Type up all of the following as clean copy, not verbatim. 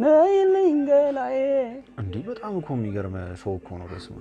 ነይልኝ ገላዬ እንዴ በጣም እኮ የሚገርም ሰው እኮ ነው በስመ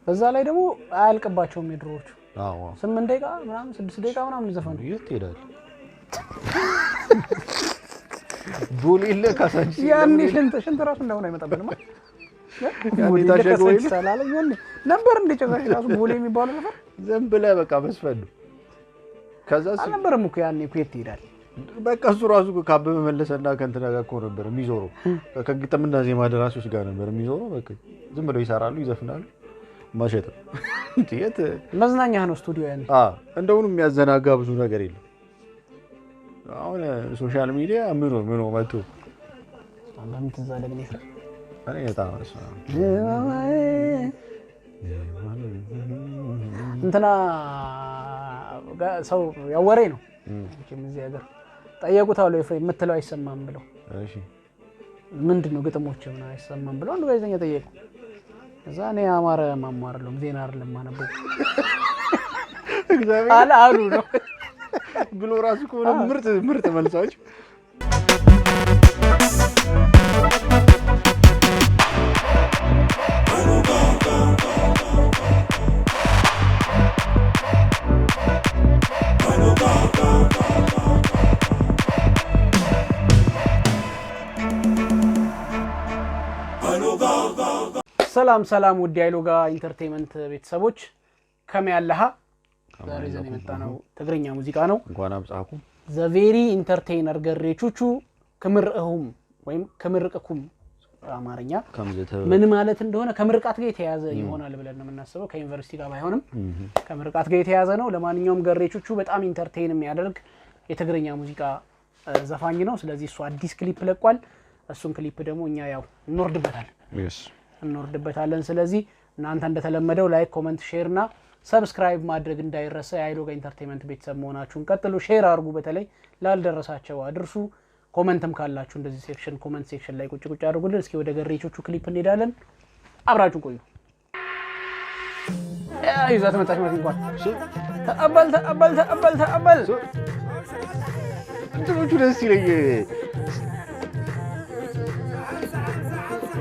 በዛ ላይ ደግሞ አያልቅባቸውም የድሮዎቹ አዎ 8 ደቂቃ ምናምን 6 ደቂቃ ምናምን ዘፈኑ የት ሄዳል ቦሌለ ካሳንቺ ያኔ ሽንት ራሱ እንደሆነ አይመጣብንም ያኔ ታሸገው ይላል ነበር እንደ ጨራሽ ራሱ ቦሌ የሚባለው ነበር ዝም ብለህ በቃ መስፈን ከዛ አልነበረም እኮ ያኔ ኩዌት ይሄዳል በቃ እሱ ራሱ ካበበ መለሰና ከእንትና ጋር እኮ ነበር የሚዞረው ከግጥምና ዜማ ደራሲዎች ጋር ነበር የሚዞረው በቃ ዝም ብለው ይሰራሉ ይዘፍናሉ ማሸት እንዴት መዝናኛ ነው ስቱዲዮ ያኔ እንደውም የሚያዘናጋ ብዙ ነገር የለም አሁን ሶሻል ሚዲያ ምን መጥቶ አንዳንድ ተዛለግኝ እኔ ታውቃለህ እንትና ሰው ያወሬ ነው እዚህ ሀገር ጠየቁት አሉ ኤፍሬም የምትለው አይሰማም ብለው እሺ ምንድነው ግጥሞች ምን አይሰማም ብለው አንዱ ጋዜጠኛ ጠየቁ እዛ እኔ አማረ ማማርለም ዜና አይደለም ማነበው እግዚአብሔር አሉ ነው ብሎ ራሱ ቆነ ምርጥ መልሳች ሰላም ውድ አይሎጋ ኢንተርቴይንመንት ቤተሰቦች ከመያለሃ ዛሬ ዘን የመጣነው ትግርኛ ሙዚቃ ነው እንኳን አብጻኩ ዘ ቬሪ ኢንተርቴይነር ገሬቹቹ ከምርቅሁም ወይም ከምርቅኩም አማርኛ ምን ማለት እንደሆነ ከምርቃት ጋር የተያዘ ይሆናል ብለን ነው የምናስበው ከዩኒቨርሲቲ ጋር ባይሆንም ከምርቃት ጋር የተያዘ ነው ለማንኛውም ገሬቹቹ በጣም ኢንተርቴይን የሚያደርግ የትግርኛ ሙዚቃ ዘፋኝ ነው ስለዚህ እሱ አዲስ ክሊፕ ለቋል እሱን ክሊፕ ደግሞ እኛ ያው እንወርድበታለን ስለዚህ እናንተ እንደተለመደው ላይክ ኮሜንት ሼር እና ሰብስክራይብ ማድረግ እንዳይረሳ የአይሎጋ ኢንተርቴይንመንት ቤተሰብ መሆናችሁን ቀጥሉ ሼር አድርጉ በተለይ ላልደረሳቸው አድርሱ ኮሜንትም ካላችሁ እንደዚህ ሴክሽን ኮሜንት ሴክሽን ላይ ቁጭ አድርጉልን እስኪ ወደ ገሬቾቹ ክሊፕ እንሄዳለን አብራችሁ ቆዩ ይዛት መጣች ማለት እንኳን ተቀበል እንትኖቹ ደስ ይለኝ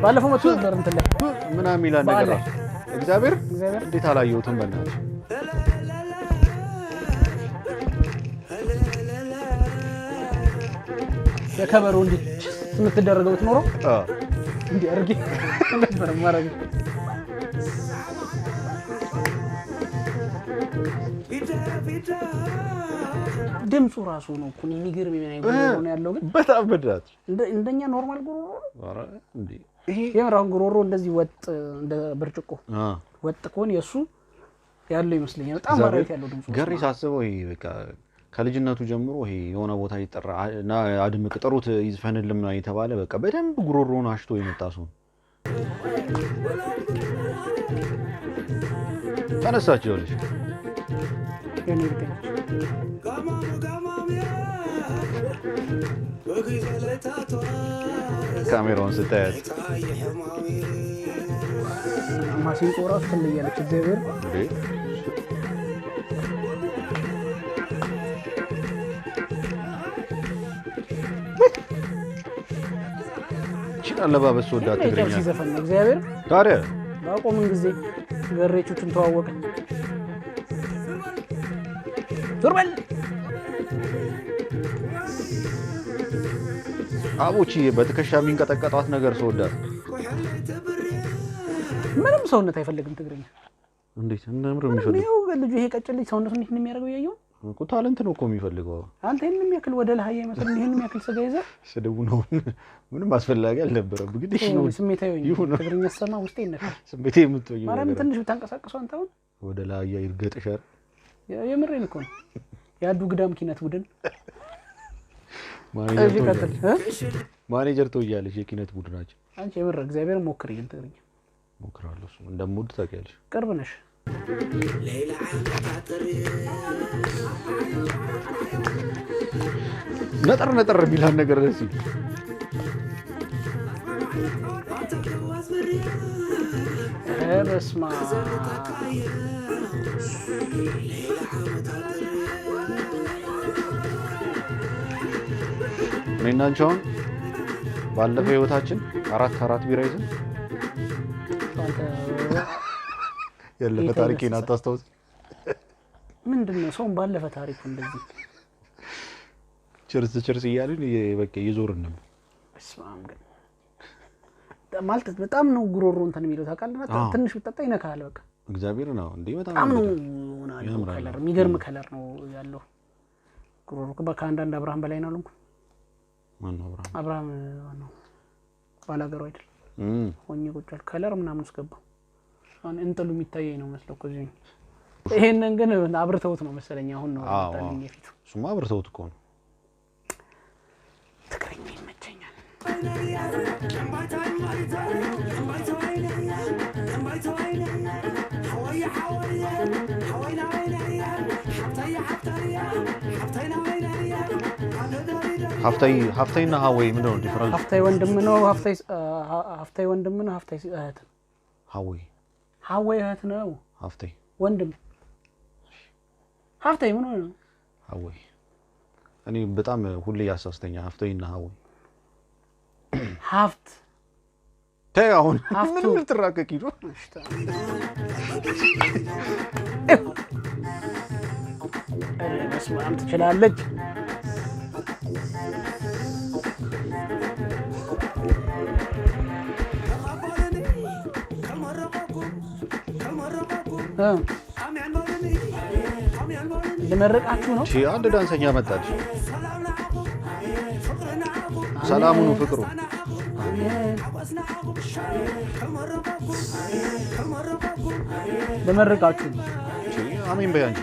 ባለፈው መጥቶ ነበር እንትን ላይ ምናምን ይላል ነገር እግዚአብሔር እንዴት አላየሁትም በእናትህ የከበሩ እንዴ የምትደረገው ትኖረው እንዴ አርጊ ነበር ማረግ ድምፁ ራሱ ነው እኮ የሚገርም የሚያየው ነው ያለው ግን በጣም በዳት እንደኛ ኖርማል ጉሮሮ ኧረ እንዴ ይሄ የራን ጉሮሮ እንደዚህ ወጥ እንደ ብርጭቆ ወጥ ኮን የሱ ያለው ይመስለኛል በጣም አሪፍ ያለው ድምፁ ገሪ ሳስበው ይሄ በቃ ከልጅነቱ ጀምሮ ይሄ የሆነ ቦታ ይጠራና አድምቅ ጥሩት ይዝፈንልም ነው የተባለ በቃ በደንብ ጉሮሮውን አሽቶ የመጣ ሰው ተነሳችሁ ልጅ የኔ ልጅ ካሜራውን ስታያት ማሲንቆ ራሱ ትለያለች እግዚአብሔር አለባበስ ወዳ ትግርኛ ሲዘፈን እግዚአብሔር ታዲያ ባቆምን ጊዜ ገሬቾቹን ተዋወቀ ዞርበል አቦቺ በትከሻ የሚንቀጠቀጣት ነገር ሰውዳ ምንም ሰውነት አይፈልግም ትግርኛ እንዴት እንደምር የሚፈልግ ነው ልጅ ይሄ ቀጭልኝ ሰውነቱ እንዴት ነው የሚያደርገው ያየው እኮ ታለንት ነው እኮ የሚፈልገው አንተ ይሄን የሚያክል ወደ ላይ ይመስል ይሄን የሚያክል ሰጋ ይዘህ ስደቡ ነው ምንም አስፈላጊ አልነበረም እንግዲህ ስሜታዊ ትግርኛ ሰማ ውስጤ ይነካል ስሜታዊ የምትወዩ ማርያም ትንሽ ብታንቀሳቀሰው አንተ አሁን ወደ ላይ ይርገጥሻል የምሬን እኮ ነው ያዱ ግዳም ኪነት ቡድን ማኔጀር ተውያለሽ የኪነት ቡድናችን አንቺ የምር እግዚአብሔር ሞክሪ እንትግርኛ ሞክራለሁ እንደምወድ ታውቂያለሽ ቅርብ ነሽ ሌላ ነጠር ቢላን ነገር ደስ ይል በስማ ነናንቻውን ባለፈው ህይወታችን አራት ቢራ ይዘን ያለፈ ታሪኬን አታስታውስ? ምንድነው ሰውን ባለፈ ታሪኩ እንደዚህ ቸርስ እያልን በቃ ይዞርን ነበር። በስማም ግን ማለት በጣም ነው ጉሮሮ እንትን የሚለው ታውቃለህ። ትንሽ ብትጠጣ ይነካል። በቃ እግዚአብሔር ነው እንዴ በጣም ነው ከለር የሚገርም ከለር ነው ያለው ጉሮሮ። ከአንዳንድ አብርሃም በላይ ነው አልኩ። ማን ነው አብርሃም ነው ባላገሩ አይደል? ሆኜ ቁጭ አልኩ። ከለር ምናምን ስገባ አሁን እንጥሉ የሚታየኝ ነው መስለው ከዚህ። ይሄንን ግን አብርተውት ነው መሰለኝ አሁን ነው ታልኝ የፊቱ። እሱማ አብርተውት እኮ ነው። ትክክለኛ ይመቸኛል። ሀፍታይና ሀወይ ምንድን ነው ዲፈረንስ? ሀፍታይ ወንድም ነው። ሀፍታይ ወንድም ነው። ሀፍታይ እህት። ሀወይ እህት ነው። ሀፍታይ ወንድም። ሀፍታይ ምን ነው? ሀወይ እኔ በጣም ሁሌ ያሳስተኛ ሀፍታይና ሀወይ። ሀፍት ተይ አሁን ምን ልትራቀቂ ነው? መስማም ትችላለች። ለመረቃችሁ ነው። አንድ ዳንሰኛ መጣች። ሰላሙኑ ፍቅሩ ለመረቃችሁ ነው። አሜን በይ አንቺ።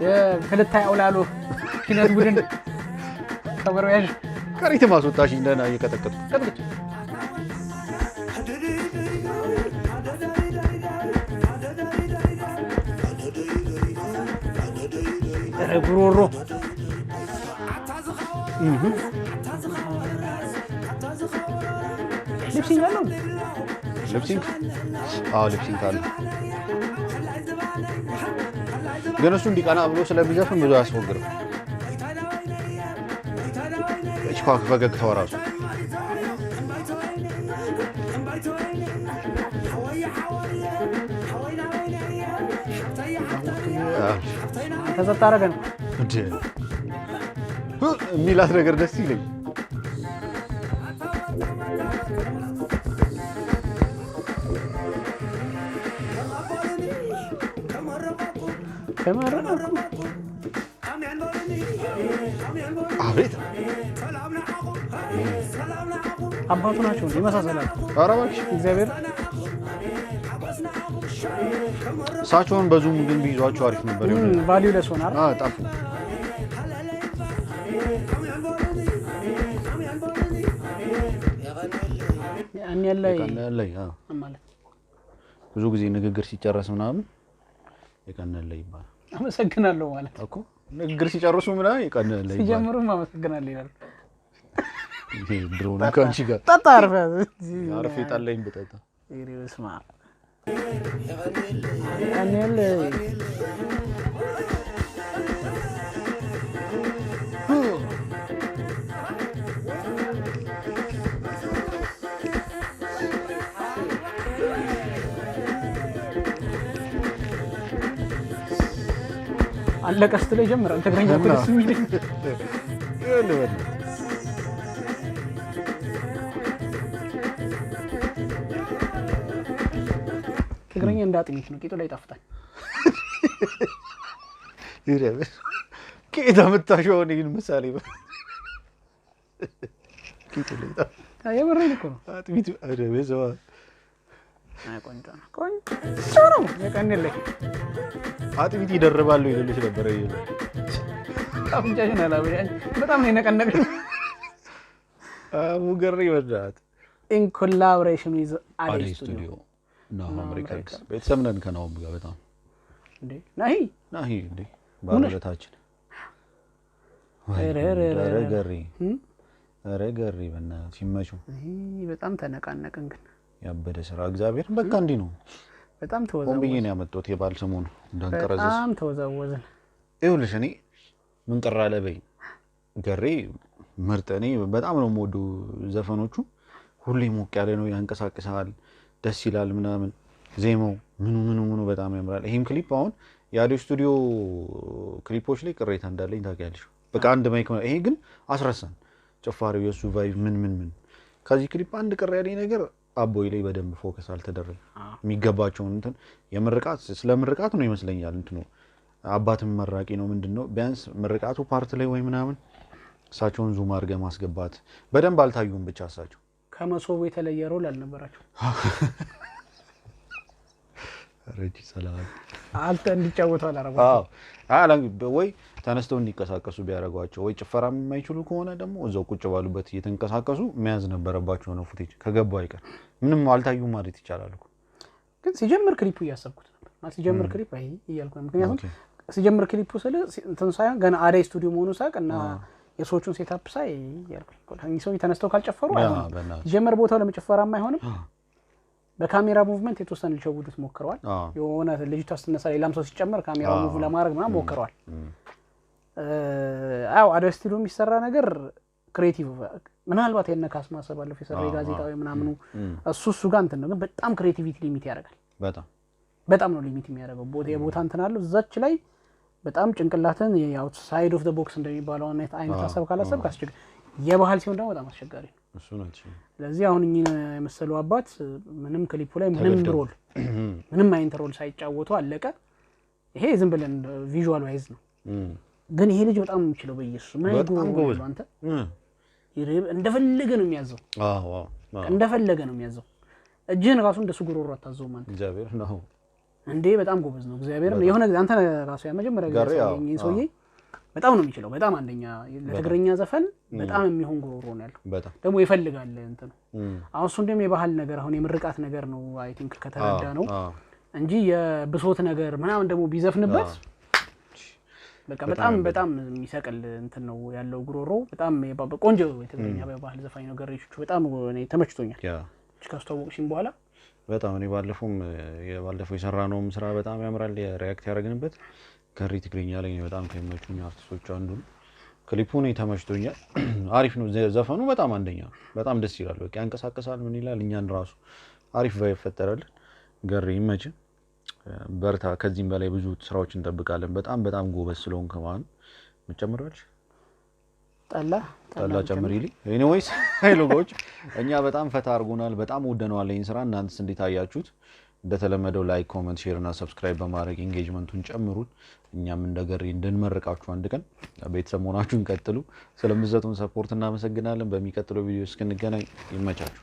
የክልታይ አውላሉ ኪነት ቡድን ከበሮ ያዥ ቀሪት ማስወጣሽ እንደና እየቀጠቀጥኩ ቀጥቅጭ ጉሮሮ ልብሲንግ አለው። ልብሲንግ ልብሲንግ አለ። ግን እሱ እንዲቀና ብሎ ስለሚዘፍን ብዙ አያስወግርም። እችኳ ፈገግታው ራሱ ተዘጣ አረገ ነው እንዴ የሚላት ነገር ደስ ይለኝ። አቤት አባቱ ናቸው እንዴ መሳሰላል። ኧረ እባክሽ እግዚአብሔር እሳቸውን በዙም ግን ቢይዟቸው አሪፍ ነበር። ቫልዩ ለሶና ጠፉ። እኔ ላይ ማለት ብዙ ጊዜ ንግግር ሲጨረስ ምናምን የቀነለ ይባላል። አመሰግናለሁ ማለት እኮ ንግግር ሲጨርሱ ምናምን የቀነለ ይባላል። ሲጀምሩም አመሰግናለሁ ይላል። ይሄ ድሮ ነው ካንቺ ጋር ጠጣ አርፌ ጣለኝ በጠጣ ይሪስማ አኔል አለቀ ስትለኝ ጀምራል። ትግረኛ እኮ ደስ የሚለኝ ትግረኛ እንዳጥሚት ነው። ቂጡ ላይ ይጣፍጣል። ይረበስ ከየት አመጣሽው? ይሄን ምሳሌ ቂጡ ላይ ይጣፍጣል። የምሬን እኮ ነው። አጥሚት አይደበሰዋ ቆንጆ ነው። ቆንጆ ነው። የቀንልኝ አጥሚት ይደርባሉ ይልልሽ ነበር። ይሄ አፍንጫሽን አላበያን በጣም ነው የነቀነቀኝ። ሙገሪ ወዳት ኢን ኮላቦሬሽን ዊዝ አዲ ስቱዲዮ ነው አሜሪካንስ ቤተሰብ ነን ከናውም ጋር በጣም እንዴ ናሂ እንዴ ባለታችን ረገሪ በእናትሽ ይመቹ። በጣም ተነቃነቅን ግን ያበደ ስራ እግዚአብሔር በቃ እንዲህ ነው። በጣም ተወዛወዘ ብዬ ነው ያመጣሁት የባል ሰሞኑ እንዳንቀረዘስ በጣም ተወዛወዘ። ይኸውልሽ እኔ ምን ቀራለ በይ ገሬ ምርጥ እኔ በጣም ነው የምወደው ዘፈኖቹ ሁሌ ሞቅ ያለ ነው ያንቀሳቅሳል ደስ ይላል ምናምን ዜማው ምኑ በጣም ያምራል። ይሄም ክሊፕ አሁን የአዲዮ ስቱዲዮ ክሊፖች ላይ ቅሬታ እንዳለኝ ታውቂያለሽ። በቃ አንድ ማይክ ነው ይሄ ግን አስረሳን ጨፋሪው የሱ ቫይብ ምን ከዚህ ክሊፕ አንድ ቅር ያለኝ ነገር አቦይ ላይ በደንብ ፎከስ አልተደረገ የሚገባቸው እንትን የምርቃት ስለምርቃት ነው ይመስለኛል እንትኑ አባትም መራቂ ነው ምንድነው ቢያንስ ምርቃቱ ፓርት ላይ ወይ ምናምን እሳቸውን ዙም አድርገህ ማስገባት በደንብ አልታዩም። ብቻ እሳቸው ከመሶቡ የተለየ ሮል አልነበራቸው። ረጂ ሰላም አንተ እንዲጫወቱ አላረጋቸው ወይ ተነስተው እንዲንቀሳቀሱ ቢያደርጓቸው ወይ ጭፈራ የማይችሉ ከሆነ ደግሞ እዛው ቁጭ ባሉበት እየተንቀሳቀሱ መያዝ ነበረባቸው ነው ፉቴጅ ከገባው አይቀር ምንም አልታዩም ማለት ይቻላል እኮ። ግን ሲጀምር ክሊፑ እያሰብኩት ነበር ማለት ሲጀምር ክሊፕ አይ እያልኩ ነው። ምክንያቱም ሲጀምር ክሊፑ ስለ እንትን ሳይሆን ገና አዳይ ስቱዲዮ መሆኑ ሳቅ እና የሰዎቹን ሴታፕ ሳይ ያልኩኝ ሰው ተነስተው ካልጨፈሩ አይሆንም። ሲጀምር ቦታው ለመጨፈራም አይሆንም። በካሜራ ሙቭመንት የተወሰነ ሊሸውዱት ሞክረዋል። የሆነ ልጅቷ ስትነሳ ሌላም ሰው ሲጨመር ካሜራው ሙቭ ለማድረግ ምናምን ሞክረዋል። አዎ አዳይ ስቱዲዮ የሚሰራ ነገር ክሬቲቭ ምናልባት የነ ካስማሰ ባለፈው የሰራው ጋዜጣዊ ምናምኑ እሱ ጋር እንትን ነው ግን በጣም ክሬቲቪቲ ሊሚት ያደርጋል። በጣም ነው ሊሚት የሚያደርገው የቦታ እንትን አለው እዛች ላይ በጣም ጭንቅላትን የአውትሳይድ ኦፍ ዘ ቦክስ እንደሚባለው አይነት ሀሳብ ካላሰብክ አስቸጋሪ የባህል ሲሆን ደግሞ በጣም አስቸጋሪ ነው እሱ ነው። ስለዚህ አሁን እኚህ የመሰሉ አባት ምንም ክሊፑ ላይ ምንም አይነት ሮል ሳይጫወቱ አለቀ። ይሄ ዝም ብለን ቪዥዋል ዋይዝ ነው ግን ይሄ ልጅ በጣም የሚችለው በኢየሱስ ማይጎ አንተ እንደፈለገ ነው የሚያዘው። እንደፈለገ ነው የሚያዘው። እጅህን ራሱ እንደሱ ጉሮሮ አታዘው ማለት እግዚአብሔር ነው እንዴ በጣም ጎበዝ ነው እግዚአብሔር ነው። የሆነ አንተ ራሱ ያ መጀመሪያ ጋር ያገኘኝ ሰውዬ በጣም ነው የሚችለው። በጣም አንደኛ ለትግርኛ ዘፈን በጣም የሚሆን ጉሮሮ ነው ያለው። ደግሞ ይፈልጋል እንትን አሁን እሱ እንደም የባህል ነገር አሁን የምርቃት ነገር ነው አይ ቲንክ ከተረዳ ነው እንጂ የብሶት ነገር ምናምን ደግሞ ቢዘፍንበት በቃ በጣም የሚሰቅል እንትን ነው ያለው ጉሮሮ። በጣም ቆንጆ የትግርኛ ባህል ዘፋኝ ነው ገሬቹ በጣም እኔ ተመችቶኛል። ካስተዋወቅሽኝ በኋላ በጣም እኔ ባለፈው የሰራነውም ስራ በጣም ያምራል። የሪአክት ያደረግንበት ገሪ ትግርኛ ላይ በጣም ከሚመቹኝ አርቲስቶች አንዱ ክሊፑ ነው ተመችቶኛል። አሪፍ ነው ዘፈኑ በጣም አንደኛ በጣም ደስ ይላል። በቃ ያንቀሳቀሳል ምን ይላል እኛን ራሱ አሪፍ ቫይብ ፈጠረልን። ገሪ ይመች በርታ። ከዚህም በላይ ብዙ ስራዎች እንጠብቃለን። በጣም ጎበዝ ስለሆንክ ማለት መጨመሪያለሽ ጠላ ጨምሪልኝ። ኤኒዌይስ ሄሎጎች እኛ በጣም ፈታ አድርጎናል። በጣም ወደነዋል ይሄን ስራ። እናንተስ እንዴት አያችሁት? እንደተለመደው ላይክ፣ ኮሜንት፣ ሼር እና ሰብስክራይብ በማድረግ ኢንጌጅመንቱን ጨምሩት። እኛም እንደገሪ እንድንመርቃችሁ አንድ ቀን ቤተሰብ መሆናችሁን ቀጥሉ። ስለምትሰጡን ሰፖርት እናመሰግናለን። በሚቀጥለው ቪዲዮ እስክንገናኝ ይመቻችሁ።